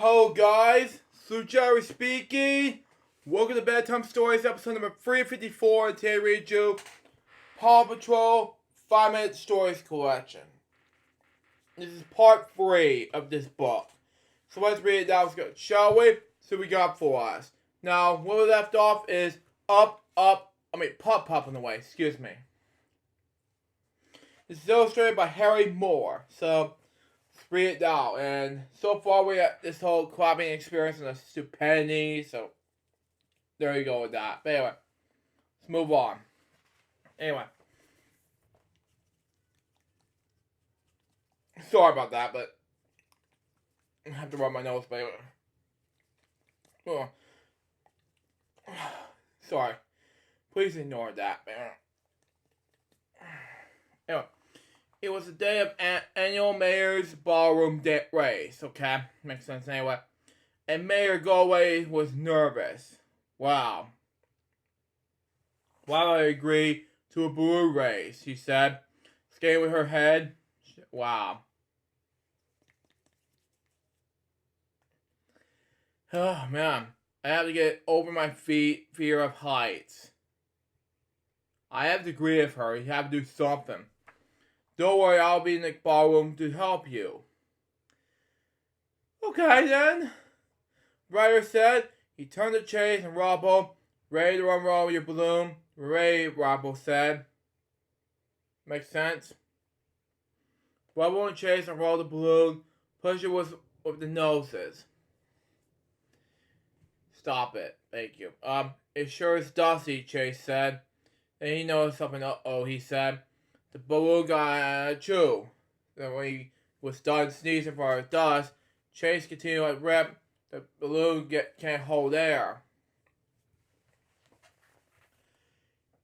Hello guys, Jerry speaking. Welcome to Bedtime Stories, episode number 354. Today I read you Paw Patrol 5-Minute Stories Collection. This is part 3 of this book. So let's read it now, shall we? So we got for us. Now, where we left off is Pup on the way, excuse me. This is illustrated by Harry Moore. So let's read it now. And so far we got this whole clapping experience and the stupidity. So there you go with that. But anyway, let's move on. Anyway. Sorry about that, but I have to rub my nose, but anyway. Oh. Sorry. Please ignore that. Anyway. It was the day of annual Mayor's Ballroom race, okay? Makes sense anyway. And Mayor Galway was nervous. Wow. Why would I agree to a balloon race, she said, skating with her head. Wow. Oh, man. I have to get over my fear of heights. I have to agree with her. You have to do something. Don't worry, I'll be in the ballroom to help you. Okay, then. Ryder said. He turned to Chase and Robbo. Ready to unroll your balloon? Ready, Robbo said. Makes sense? Robbo and Chase unrolled the balloon. Push it with the noses. Stop it. Thank you. It sure is dusty, Chase said. And he noticed something. Uh-oh, he said. The balloon got achoo. Then when he was done sneezing for his dust, Chase continued to rip. The balloon can't hold air.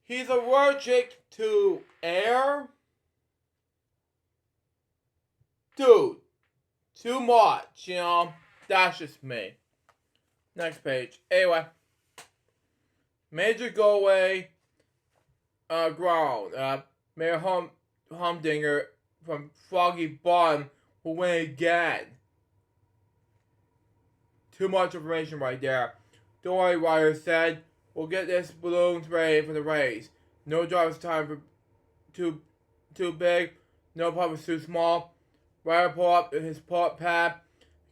He's allergic to air? Dude, too much, you know? That's just me. Next page. Anyway. Major Galway ground. Mayor Humdinger from Froggy Bottom will win again. Too much information right there. Don't worry, Ryder said. We'll get this balloons ready for the race. No driver's time for too big. No pump is too small. Ryder pulled up his pull-up pad.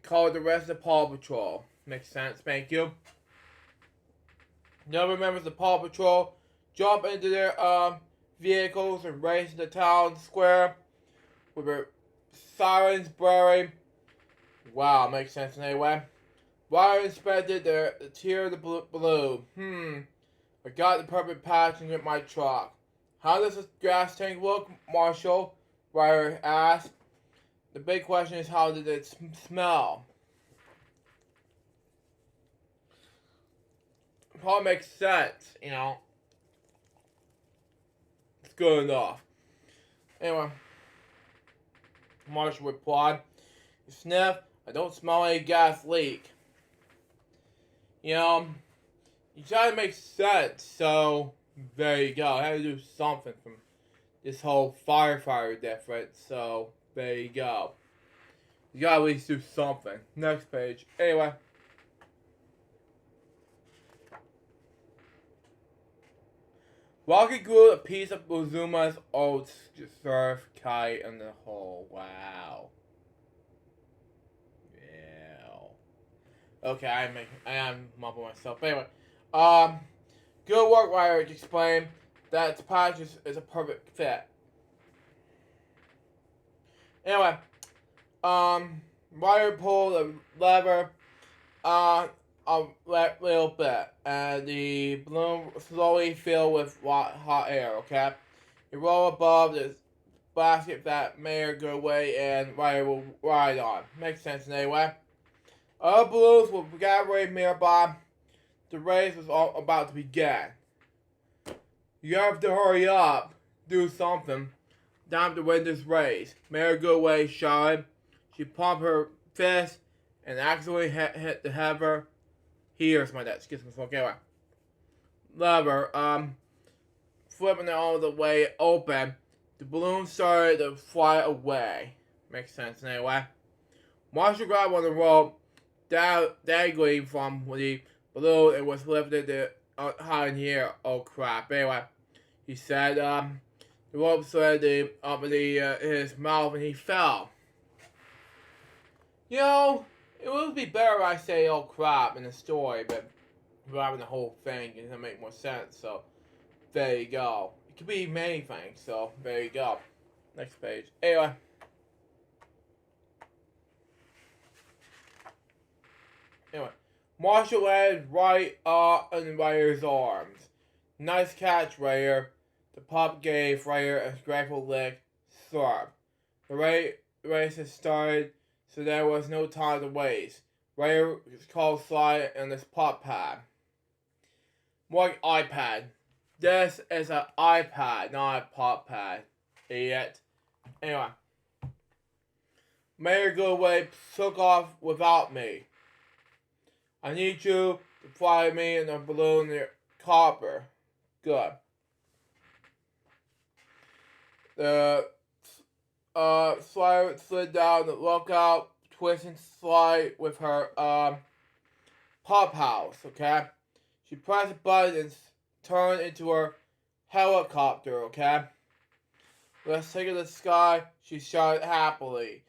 Called the rest of Paw Patrol. Makes sense, thank you. The other members of Paw Patrol jump into their vehicles and race into town square with their sirens blaring. Wow, makes sense anyway. Ryder inspected the tier of the balloon. I got the perfect patch in my truck. How does this gas tank look, Marshall? Ryder asked. The big question is, how did it smell? Probably makes sense, you know. It's good enough. Anyway, Marshall replied, "You sniff, I don't smell any gas leak." You know, you try to make sense, so there you go. I had to do something from this whole firefighter difference, so there you go. You gotta at least do something. Next page. Anyway. Rocky grew a piece of Uzuma's old surf kite in the hole. Wow. Yeah. Okay, I am mumbling myself. But anyway, good work, Ryder explained that its patch is a perfect fit. Anyway, Ryder pulled a lever, a little bit, and the balloon slowly filled with hot air, okay? You roll above this basket that Mayor Goodway and Ryder will ride on. Makes sense anyway. Other balloons will gather nearby. The race was about to begin. You have to hurry up, do something. Time to win this race. Mayor Goodway shouted. She pumped her fist and accidentally hit the lever. Here's my dad. Excuse me. Okay, lever. Flipping it all the way open. The balloon started to fly away. Makes sense anyway. Marshall grabbed on the rope dangling from the balloon and was lifted high in the air. Oh crap! Anyway, he said the rope slid up in his mouth and he fell. You know, it would be better if I say "oh crap" in the story, but rather than the whole thing, it doesn't make more sense. So there you go. It could be many things. So there you go. Next page. Anyway. Marshall landed right in Ryder's arms. Nice catch, Ryder. The pup gave Ryder a grateful lick. Slurp. The race had started, so there was no time to waste. Ryder called slide on his pup pad. More like iPad. This is an iPad, not a pup pad. Idiot. Anyway. Mayor Goodway took off without me. I need you to fly me in a balloon near copper. Good. The slider slid down the lookout, twist and slide with her pop house, okay? She pressed a button and turned into her helicopter, okay? Let's take it to the sky, she shouted happily.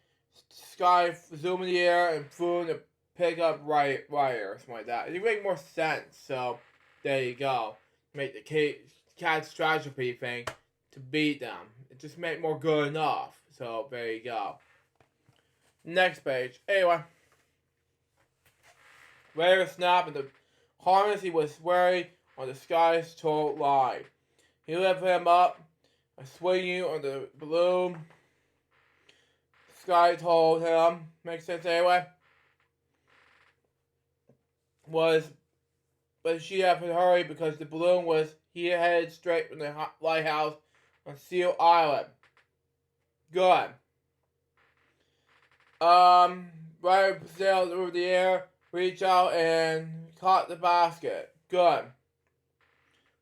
Sky zoomed in the air and flew in the pick up Ryder or something like that. It make more sense, so there you go. Make the catastrophe thing to beat them. It just made more good enough. So there you go. Next page. Anyway. Ryder snapped and the harness he was wearing on the sky's told lie. He lifted him up and swinging on the balloon. Sky told him, makes sense anyway, but she had to hurry because the balloon was headed straight from the lighthouse on Seal Island. Good. Ryder sailed over the air, reached out and caught the basket. Good.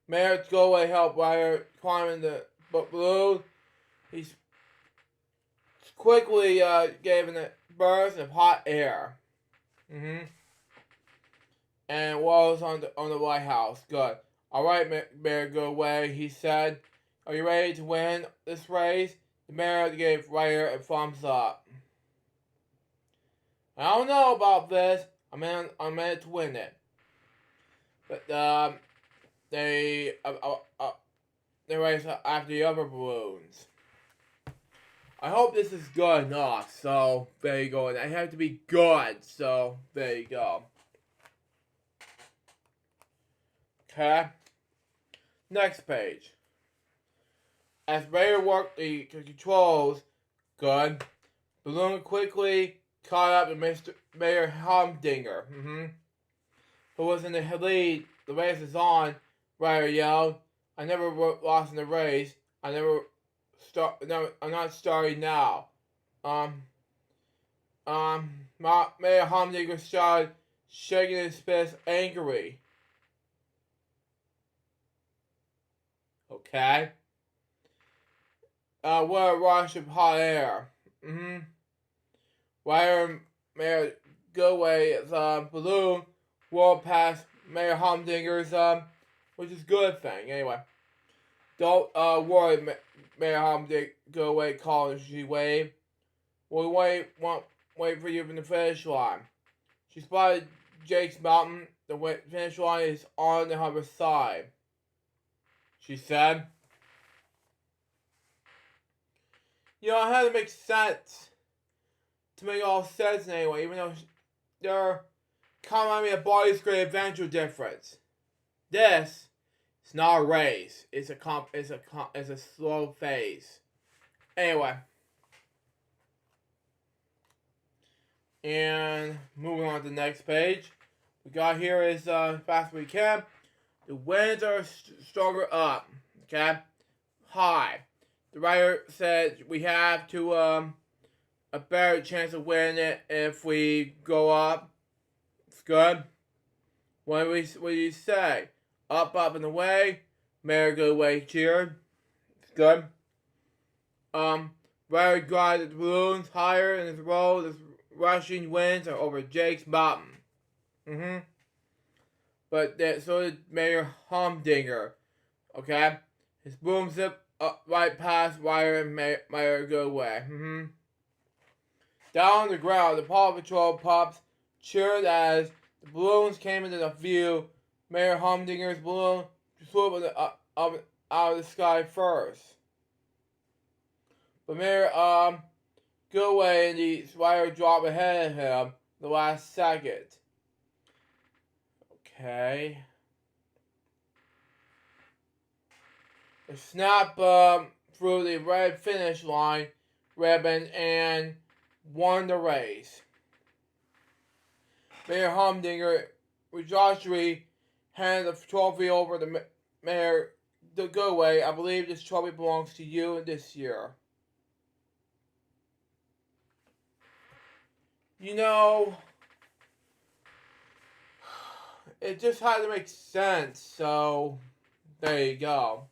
Mayor Goldway helped Ryder climb in the balloon. He quickly gave it a burst of hot air. And was on the lighthouse. Good. All right, Mayor Goodway, he said. Are you ready to win this race? The mayor gave Ryder a thumbs up. I don't know about this. I'm in it to win it. But they race after the other balloons. I hope this is good enough. So there you go. And I have to be good. So there you go. Okay. Next page. As Ryder worked the controls, good. Balloon quickly caught up to Mr. Mayor Humdinger, who was in the lead. The race is on. Ryder yelled, "I never lost in the race. I'm not starting now." Mayor Humdinger started shaking his fist angrily. Okay. What a rush of hot air. Ryder Mayor Goodway's balloon rolled past Mayor Humdinger's, which is a good thing. Anyway, don't worry, Mayor Humdinger Goodway called as she waved. We'll wait for you from the finish line. She spotted Jake's mountain. The finish line is on the other side, she said. You know, it had to make sense. To make all sense anyway, even though they're coming at a body's great adventure difference. This is not a race. It's a slow phase. Anyway. And moving on to the next page. We got here is fast as we can. The winds are stronger up. Okay? High. The writer said we have to a better chance of winning it if we go up. It's good. What do you say? Up and away. Mayor Goodway cheered. It's good. Ryder guided the balloons higher in his roll. This rushing winds are over Jake's mountain. But so did Mayor Humdinger. Okay? His boom zipped right past Wire and Mayor go away. Down on the ground, the Paw Patrol pups cheered as the balloons came into the view. Mayor Humdinger's balloon flew out of the sky first. But Mayor go away and the Wire dropped ahead of him the last second. Okay. They snapped through the red finish line ribbon and won the race. Mayor Humdinger rejoicingly handed the trophy over to Mayor Goodway. I believe this trophy belongs to you this year. You know, it just had to make sense, so there you go.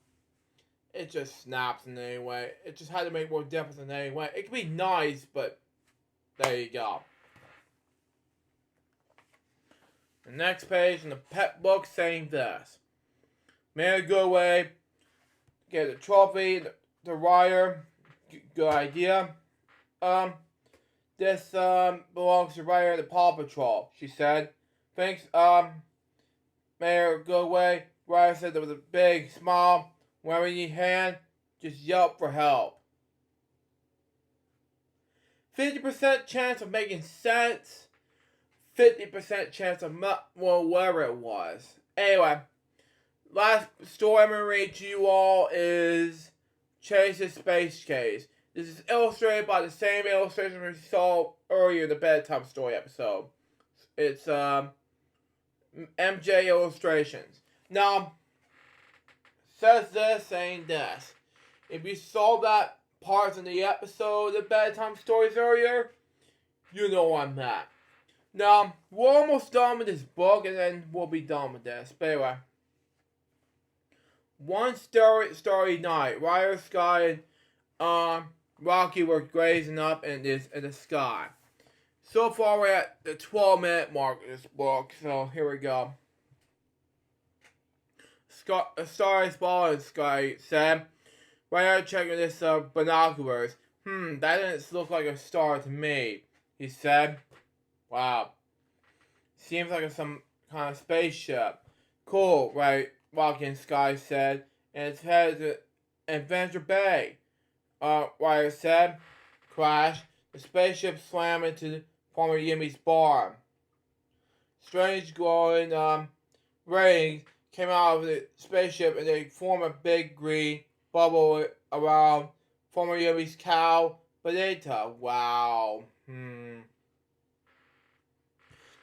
It just snaps in any way. It just had to make more difference in any way. It could be nice, but there you go. The next page in the pet book saying this. Mayor Goodway get the trophy, the writer. Good idea. This belongs to Ryder of the Paw Patrol, she said. Thanks, Mayor Goodway. Ryder said there was a big smile. Whenever you need a hand, just yelp for help. 50% chance of making sense. 50% chance of whatever it was. Anyway, last story I'm going to read to you all is Chase's Space Case. This is illustrated by the same illustration we saw earlier in the Bedtime story episode. It's MJ Illustrations. Now, says this, saying this. If you saw that part in the episode of the Bedtime stories earlier, you know what I meant. Now, we're almost done with this book, and then we'll be done with this. But anyway. One starry night, Ryder, Sky, and Rocky were gazing up in the sky. So far, we're at the 12-minute mark of this book, so here we go. A starry spot in the sky said, Ryder checking this binoculars. That didn't look like a star to me, he said. Wow. Seems like some kind of spaceship. Cool, right? Rocky and Sky said, and it's headed to Adventure Bay. Ryder said. Crash. The spaceship slammed into Farmer Yimmy's barn. Strange glowing rays came out of the spaceship and they formed a big green bubble around Farmer Yimmy's cow, Bonita. Wow.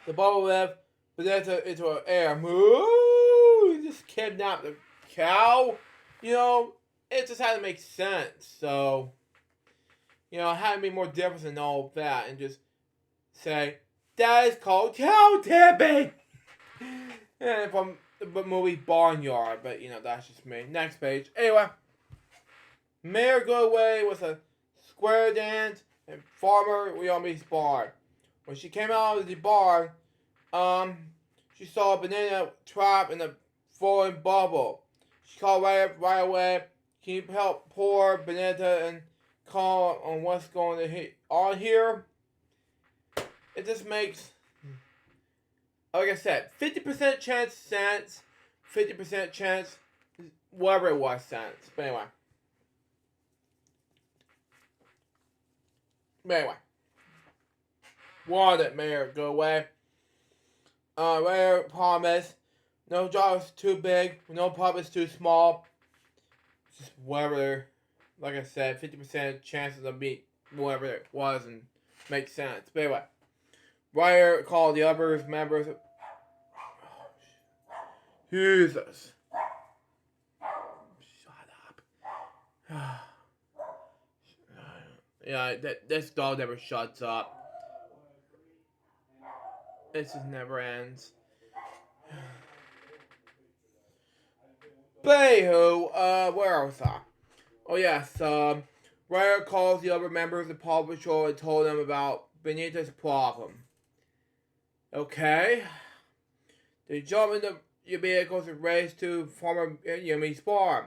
The bubble left Bonita into the air. Moo! Just kidnapped the cow. You know, it just had to make sense. So, you know, it had to be more different than all of that. And just say, that is called cow tipping. And from the movie Barnyard. But, you know, that's just me. Next page. Anyway. Mayor Goodway was a square dance and Farmer Wyoming's barn. When she came out of the barn, she saw a banana trap in a falling bubble. She called right away. Can you help poor Banana and call on what's going on here? It just makes, like I said, 50% chance sense, 50% chance whatever it was sense. But anyway. Wanted Mayor go away. Mayor promised no job is too big, no pub is too small. Just whatever, like I said, 50% chances of being whatever it was and make sense. But anyway, Ryder called the others members. Jesus. Shut up. Yeah, this dog never shuts up. It just never ends. But anywho, where was I? Oh yes, Ryder calls the other members of Paw Patrol and told them about Benita's problem. Okay. They jump into your vehicles and race to Farmer Yummy's farm.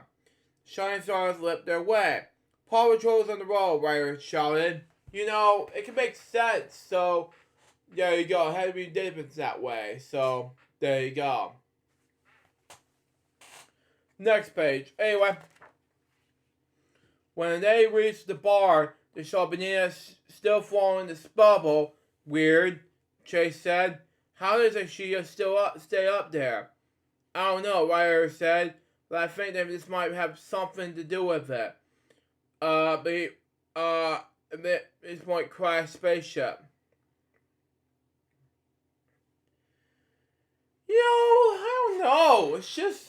Shining stars lit their way. Paw Patrol's on the road, Ryder shouted. You know, it can make sense, so there you go. It had to be different that way, so there you go. Next page. Anyway, when they reached the bar, they saw Benita still falling in this bubble. Weird, Chase said. How does she stay up there? I don't know, Ryder said, but I think that this might have something to do with it. This might crash spaceship. You know, I don't know. It's just,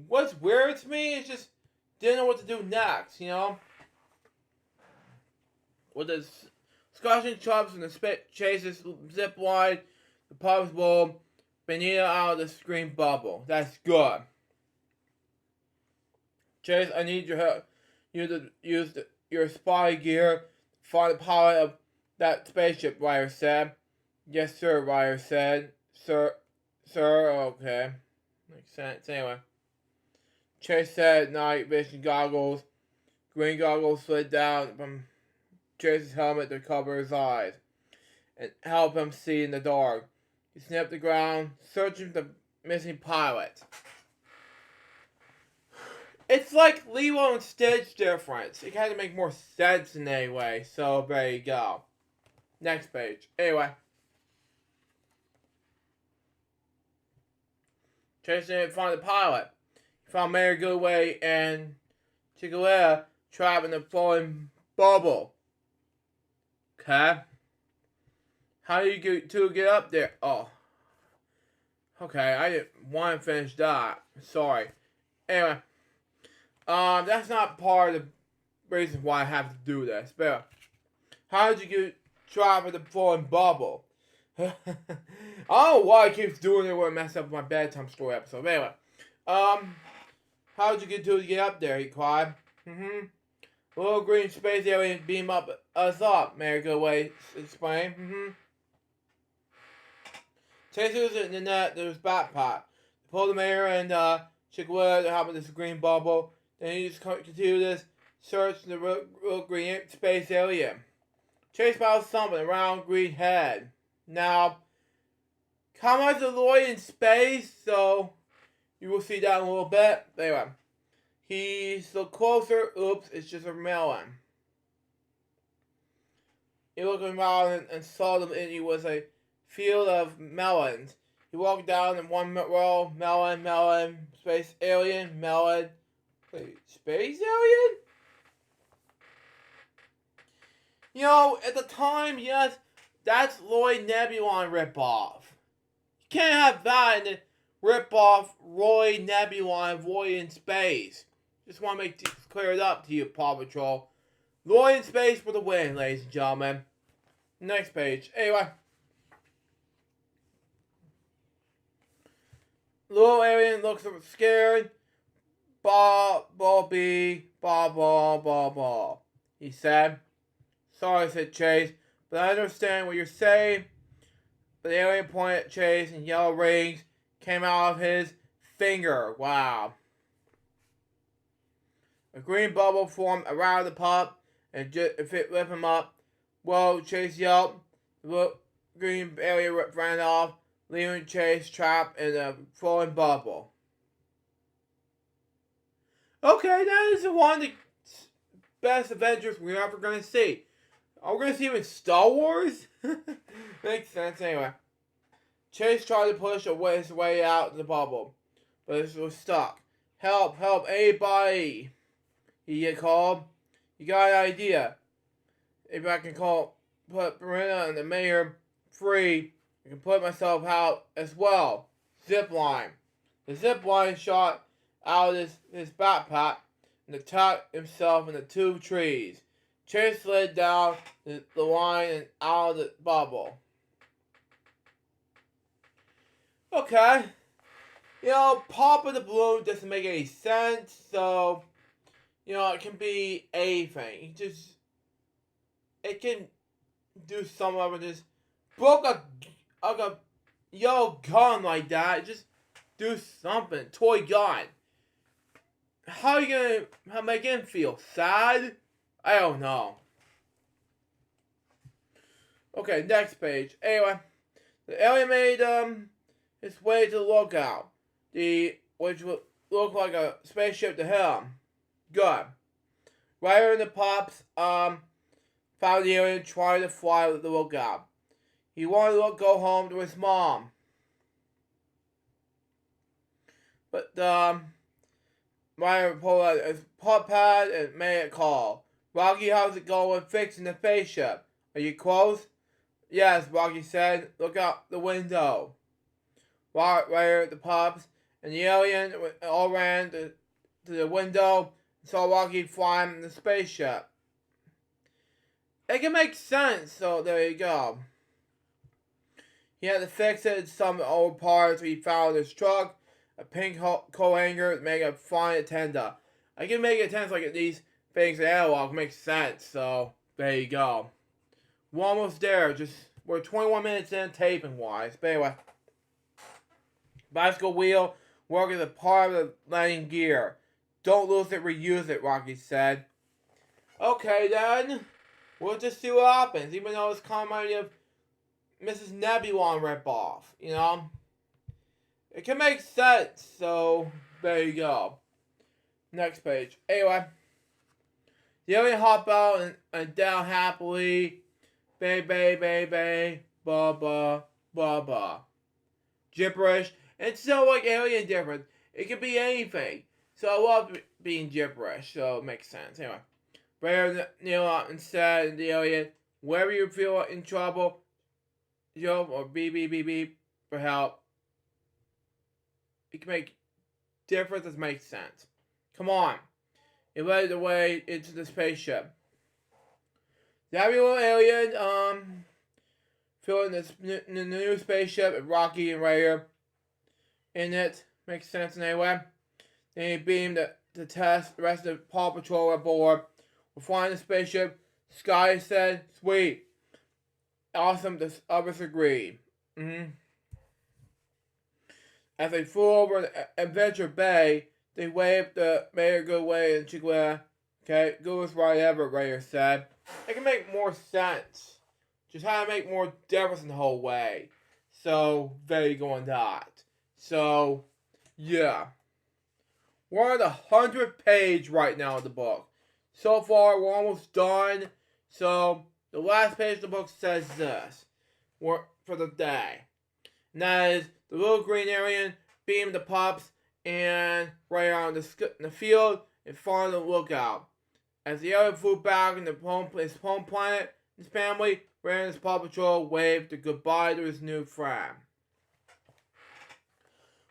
what's weird to me is just didn't know what to do next, you know? With the scotching chops and the spit chases zip line, the pubs will Benita out of the screen bubble. That's good. Chase, I need your help. You to use your spy gear to find the pilot of that spaceship, Ryder said. Yes, sir, Ryder said. Sir, okay. Makes sense. Anyway. Chase said night vision goggles. Green goggles slid down from Chase's helmet to cover his eyes and help him see in the dark. He sniffed the ground, searching for the missing pilot. It's like Lilo and Stitch difference. It had to make more sense in any way, so there you go. Next page. Anyway. Chase didn't find the pilot. He found Mary Goodway and Chicolea trapped in the falling bubble. Okay. How do you get up there? Oh. Okay, I didn't want to finish that. Sorry. Anyway. That's not part of the reason why I have to do this. But how did you get trapped in the falling bubble? I don't know why I keep doing it when I mess up my bedtime story episode. But anyway. How did you get up there? He cried. Little green space alien beam us up, Mary Goodway explained. Chase was in the net, there was backpack. They pulled the mayor and Chicolea to help with this green bubble. Then he just continued this search for the little green space alien. Chase found something, a round green head. Now, how much is Lloyd in space? So, you will see that in a little bit. Anyway, he's looked closer. Oops, it's just a melon. He looked around and saw them, and it was a field of melons. He walked down in one row, melon, space alien, melon. Wait, space alien? You know, at the time, yes, that's Lloyd Nebulon ripoff. You can't have that and then rip off Roy Nebulon Void in Space. Just want to make this cleared up to you, Paw Patrol. Lloyd in Space for the win, ladies and gentlemen. Next page. Anyway. Little alien looks scared. Ball, he said. Sorry, said Chase, but I understand what you're saying. But the alien pointed at Chase and yellow rings came out of his finger. Wow. A green bubble formed around the pup and if it lift him up. Whoa, Chase yelled. The green alien ran off, leaving Chase trapped in a flowing bubble. Okay, that is one of the best adventures we're ever going to see. Are we going to see him in Star Wars? Makes sense anyway. Chase tried to push his way out of the bubble, but it was stuck. Help, anybody! He called. You got an idea. If I can put Marina and the mayor free, I can put myself out as well. Zip line. The zip line shot out of his backpack and attacked himself in the two trees. Chase slid down the line and out of the bubble. Okay. You know, popping the balloon doesn't make any sense, so it can be anything. It can do some of it. Just broke a yellow gun like that. Just do something. Toy gun. How are you gonna make him feel? Sad? I don't know. Okay, next page. Anyway, the alien made his way to the lookout. Which would look like a spaceship to him. Good. Ryder and the Pops found the alien trying to fly with the lookout. He wanted to go home to his mom. But Ryder pulled out his pup pad and made a call. Rocky, how's it going fixing the spaceship? Are you close? Yes, Rocky said. Look out the window. Ryder, the Pops, and the alien all ran to the window and saw Rocky flying in the spaceship. It can make sense, so there you go. He had to fix it in some old parts he found in his truck. A pink coat hanger to make a flying antenna. I can make antennas like these things in analog. Makes sense, so there you go. We're almost there. We're 21 minutes in taping wise. But anyway. Bicycle wheel work as a part of the landing gear. Don't lose it, reuse it, Rocky said. Okay then. We'll just see what happens. Even though it's kind of Mrs. Nebulon ripoff, It can make sense, so there you go. Next page. Anyway. The alien hop out and down happily. Bay, bay, bay, bay. Ba, ba, ba, ba. Gibberish. It's so like alien different. It could be anything. So I love being gibberish, so it makes sense. Anyway. Rare kneel out and said to the alien, wherever you feel in trouble, jump or beep beep beep beep for help. It can make differences make sense. Come on. It led the way into the spaceship. The little alien, filling this new spaceship and Rocky and Rare in it. Makes sense anyway. Then he beamed to test the rest of the Paw Patrol aboard. We're flying the spaceship. Sky said, sweet. Awesome, the others agreed. As they flew over Adventure Bay, they waved the Mayor good way and Chigua. Okay, go as right ever, Rare said. It can make more sense. Just how to make more difference in the whole way. So, there you go on that. So, yeah. We're on the 100th page right now of the book. So far, we're almost done. So, the last page of the book says this. For the day. And that is, the little green alien beamed the Pops and Ray out in the field and followed the lookout. As the alien flew back in his home planet, his family, Ray and his Paw Patrol waved goodbye to his new friend.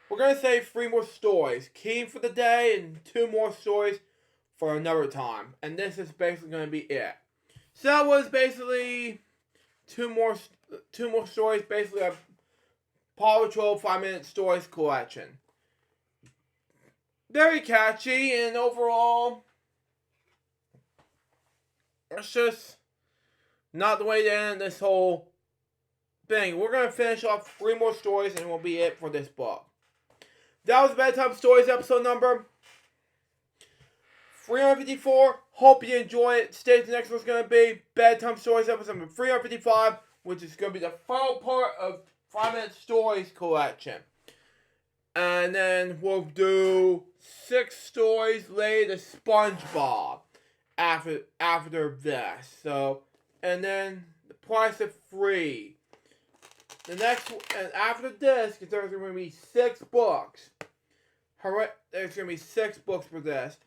We're going to say 3 more stories. Key for the day and 2 more stories for another time. And this is basically going to be it. So that was basically 2 more stories. Basically a Paw Patrol 5-minute stories collection. Very catchy and overall, it's just not the way to end this whole thing. We're going to finish off 3 more stories and it will be it for this book. That was Bedtime Stories episode number 354. Hope you enjoy it. Stay tuned. The next one's going to be Bedtime Stories episode number 355, which is going to be the final part of 5-minute stories collection. And then we'll do 6 stories related to SpongeBob after this. So, and then the price of free. The next, and after this, because there's going to be 6 books. There's going to be 6 books for this.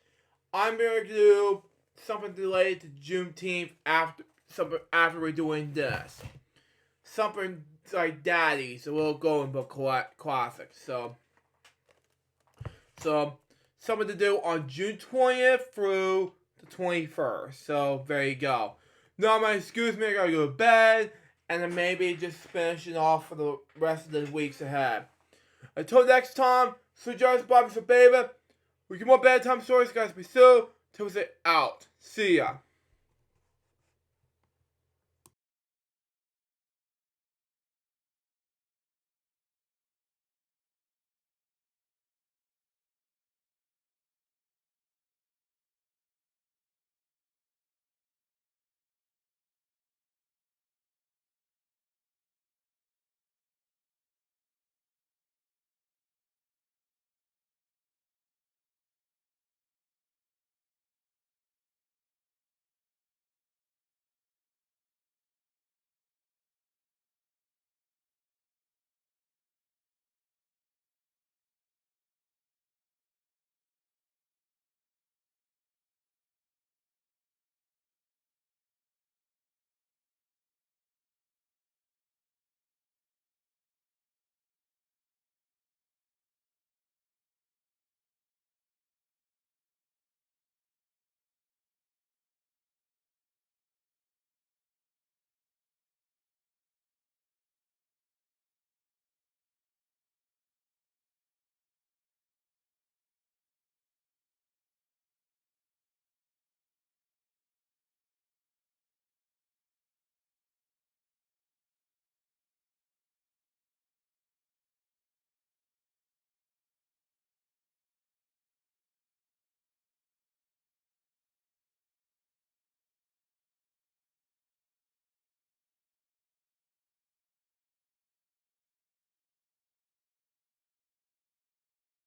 I'm going to do something related to Juneteenth after we're doing this. Something like Daddy's, a little Golden Book classic. So something to do on June 20th through the 21st. So there you go. Now my excuse me, I gotta go to bed. And then maybe just finishing off for the rest of the weeks ahead. Until next time, so John's Bobby, so baby. We get more bedtime stories, guys. Be soon. Tuesday out. See ya.